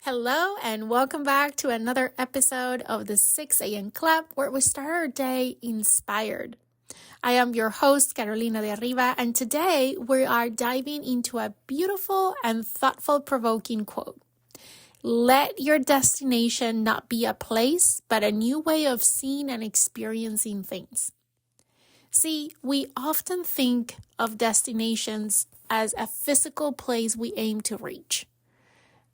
Hello and welcome back to another episode of the 6 a.m. Club where we start our day inspired. I am your host, Carolina de Arriba, and today we are diving into a beautiful and thoughtful-provoking quote. Let your destination not be a place, but a new way of seeing and experiencing things. See, we often think of destinations as a physical place we aim to reach.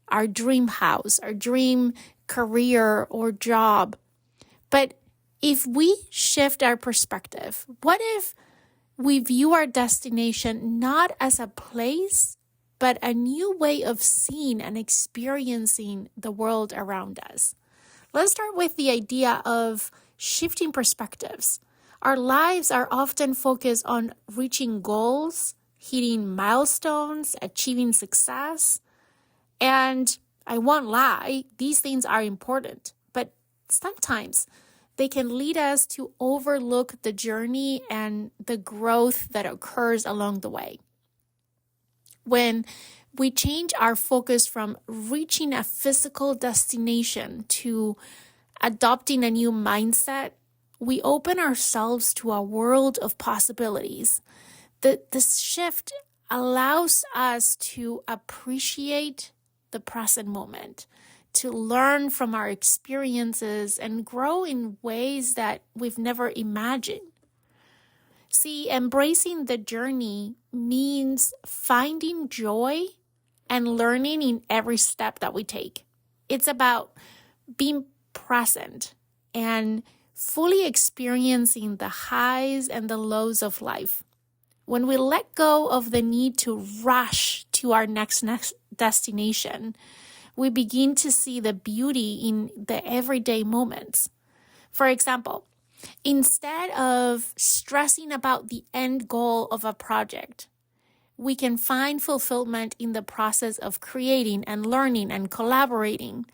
Our dream house, our dream career or job. But if we shift our perspective, what if we view our destination not as a place, but a new way of seeing and experiencing the world around us? Let's start with the idea of shifting perspectives. Our lives are often focused on reaching goals, hitting milestones, achieving success. And I won't lie, these things are important, but sometimes they can lead us to overlook the journey and the growth that occurs along the way. When we change our focus from reaching a physical destination to adopting a new mindset, we open ourselves to a world of possibilities. This shift allows us to appreciate the present moment, to learn from our experiences and grow in ways that we've never imagined. See, embracing the journey means finding joy and learning in every step that we take. It's about being present and fully experiencing the highs and the lows of life. When we let go of the need to rush to our next destination, we begin to see the beauty in the everyday moments. For example, instead of stressing about the end goal of a project, we can find fulfillment in the process of creating and learning and collaborating.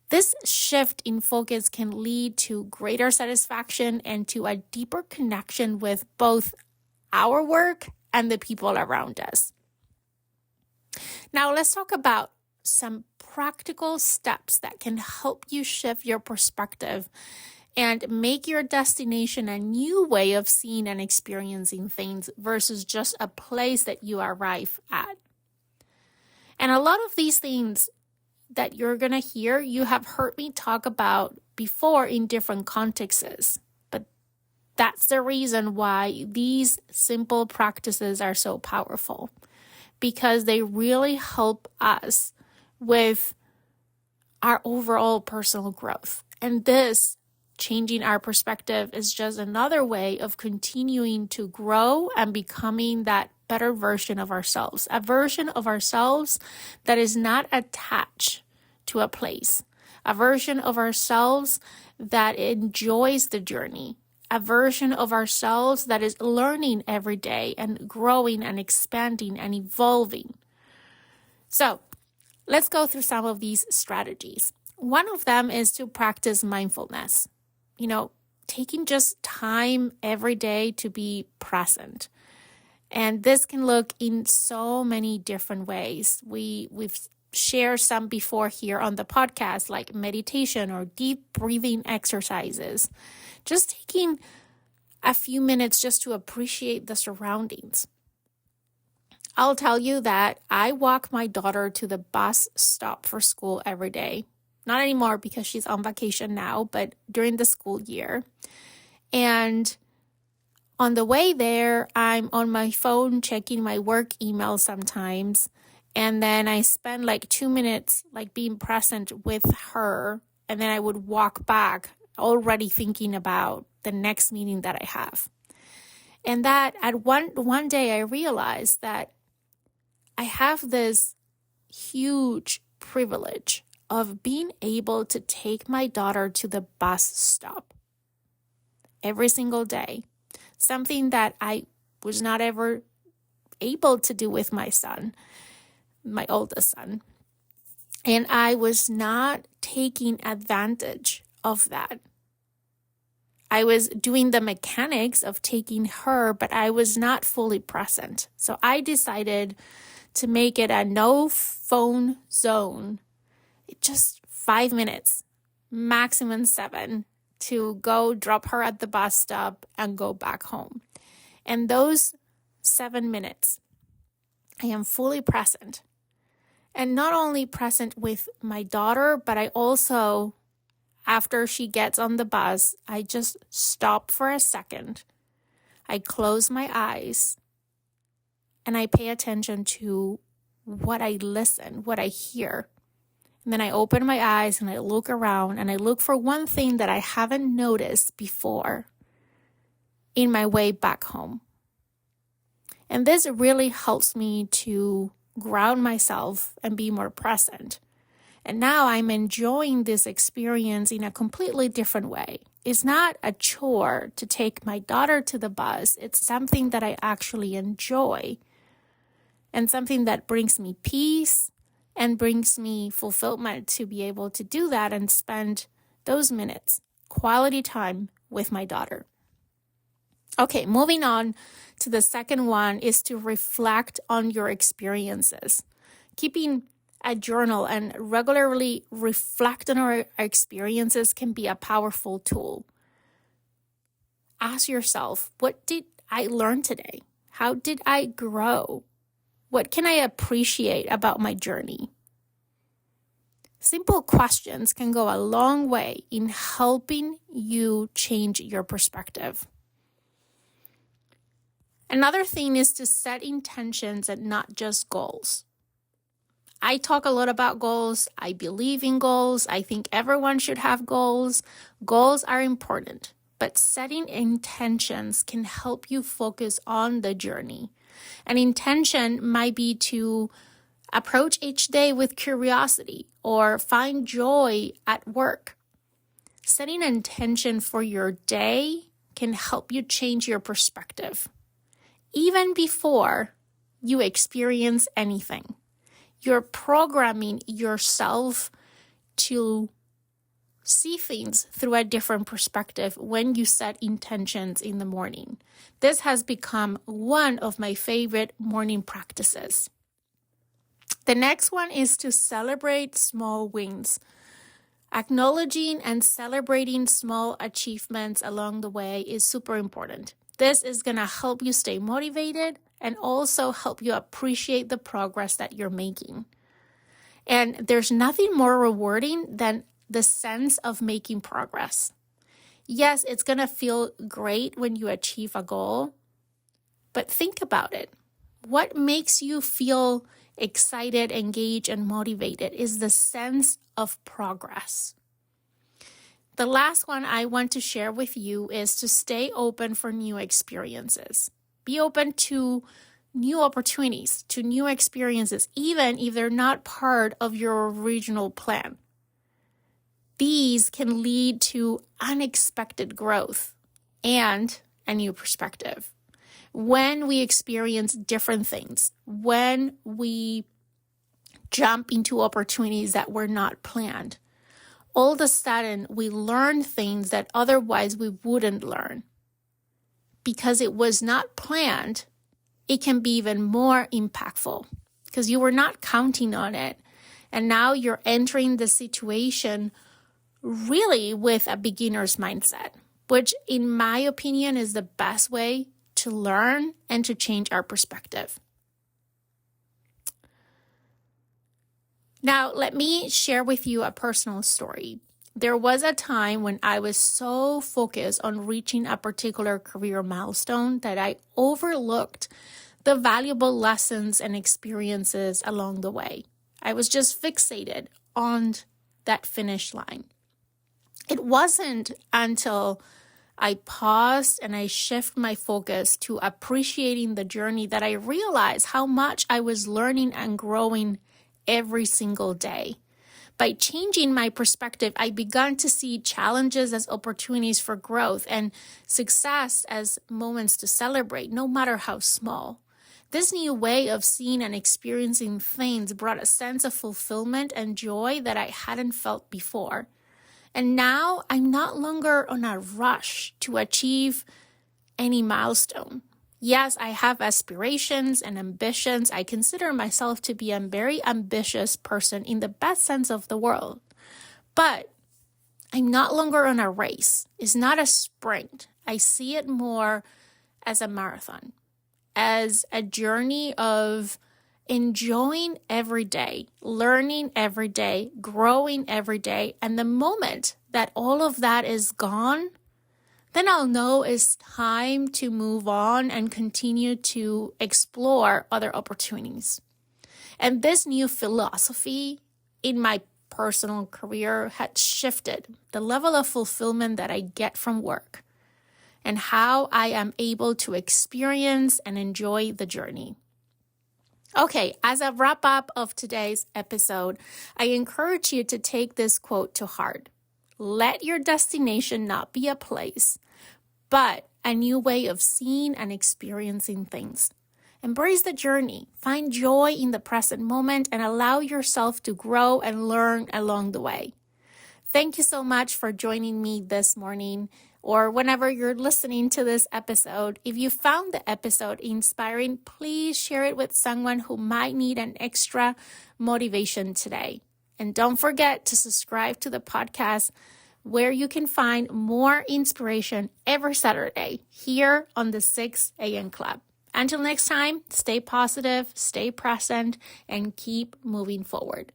This shift in focus can lead to greater satisfaction and to a deeper connection with both our work and the people around us. Now, let's talk about some practical steps that can help you shift your perspective and make your destination a new way of seeing and experiencing things versus just a place that you arrive at. And a lot of these things that you're going to hear, you have heard me talk about before in different contexts. But that's the reason why these simple practices are so powerful, because they really help us with our overall personal growth. And this, changing our perspective, is just another way of continuing to grow and becoming that better version of ourselves, a version of ourselves that is not attached to a place, a version of ourselves that enjoys the journey, a version of ourselves that is learning every day and growing and expanding and evolving. So let's go through some of these strategies. One of them is to practice mindfulness. Taking just time every day to be present. And this can look in so many different ways. We've shared some before here on the podcast, like meditation or deep breathing exercises. Just taking a few minutes just to appreciate the surroundings. I'll tell you that I walk my daughter to the bus stop for school every day. Not anymore because she's on vacation now, but during the school year. And on the way there, I'm on my phone checking my work email sometimes. And then I spend 2 minutes being present with her. And then I would walk back already thinking about the next meeting that I have. And that at one day I realized that I have this huge privilege of being able to take my daughter to the bus stop every single day. Something that I was not ever able to do with my son, my oldest son. And I was not taking advantage of that. I was doing the mechanics of taking her, but I was not fully present. So I decided to make it a no phone zone just 5 minutes, maximum 7, to go drop her at the bus stop and go back home. And those 7 minutes, I am fully present. And not only present with my daughter, but I also, after she gets on the bus, I just stop for a second. I close my eyes and I pay attention to what I listen, what I hear. And then I open my eyes and I look around and I look for one thing that I haven't noticed before in my way back home. And this really helps me to ground myself and be more present. And now I'm enjoying this experience in a completely different way. It's not a chore to take my daughter to the bus. It's something that I actually enjoy and something that brings me peace and brings me fulfillment to be able to do that and spend those minutes, quality time with my daughter. Okay, moving on to the second one is to reflect on your experiences. Keeping a journal and regularly reflect on our experiences can be a powerful tool. Ask yourself, what did I learn today? How did I grow? What can I appreciate about my journey? Simple questions can go a long way in helping you change your perspective. Another thing is to set intentions and not just goals. I talk a lot about goals. I believe in goals. I think everyone should have goals. Goals are important, but setting intentions can help you focus on the journey. An intention might be to approach each day with curiosity or find joy at work. Setting an intention for your day can help you change your perspective, even before you experience anything. You're programming yourself to see things through a different perspective when you set intentions in the morning. This has become one of my favorite morning practices. The next one is to celebrate small wins. Acknowledging and celebrating small achievements along the way is super important. This is going to help you stay motivated and also help you appreciate the progress that you're making. And there's nothing more rewarding than the sense of making progress. Yes, it's going to feel great when you achieve a goal, but think about it. What makes you feel excited, engaged, and motivated is the sense of progress. The last one I want to share with you is to stay open for new experiences. Be open to new opportunities, to new experiences, even if they're not part of your original plan. These can lead to unexpected growth and a new perspective. When we experience different things, when we jump into opportunities that were not planned, all of a sudden we learn things that otherwise we wouldn't learn. Because it was not planned, it can be even more impactful because you were not counting on it. And now you're entering the situation really with a beginner's mindset, which in my opinion is the best way to learn and to change our perspective. Now, let me share with you a personal story. There was a time when I was so focused on reaching a particular career milestone that I overlooked the valuable lessons and experiences along the way. I was just fixated on that finish line. It wasn't until I paused and I shifted my focus to appreciating the journey that I realized how much I was learning and growing every single day. By changing my perspective, I began to see challenges as opportunities for growth and success as moments to celebrate, no matter how small. This new way of seeing and experiencing things brought a sense of fulfillment and joy that I hadn't felt before. And now I'm not longer on a rush to achieve any milestone. Yes, I have aspirations and ambitions. I consider myself to be a very ambitious person in the best sense of the word. But I'm not longer on a race. It's not a sprint. I see it more as a marathon, as a journey of enjoying every day, learning every day, growing every day. And the moment that all of that is gone, then I'll know it's time to move on and continue to explore other opportunities. And this new philosophy in my personal career had shifted the level of fulfillment that I get from work and how I am able to experience and enjoy the journey. Okay, as a wrap up of today's episode, I encourage you to take this quote to heart. Let your destination not be a place, but a new way of seeing and experiencing things. Embrace the journey, find joy in the present moment, and allow yourself to grow and learn along the way. Thank you so much for joining me this morning or whenever you're listening to this episode. If you found the episode inspiring, please share it with someone who might need an extra motivation today. And don't forget to subscribe to the podcast where you can find more inspiration every Saturday here on the 6 a.m. Club. Until next time, stay positive, stay present, and keep moving forward.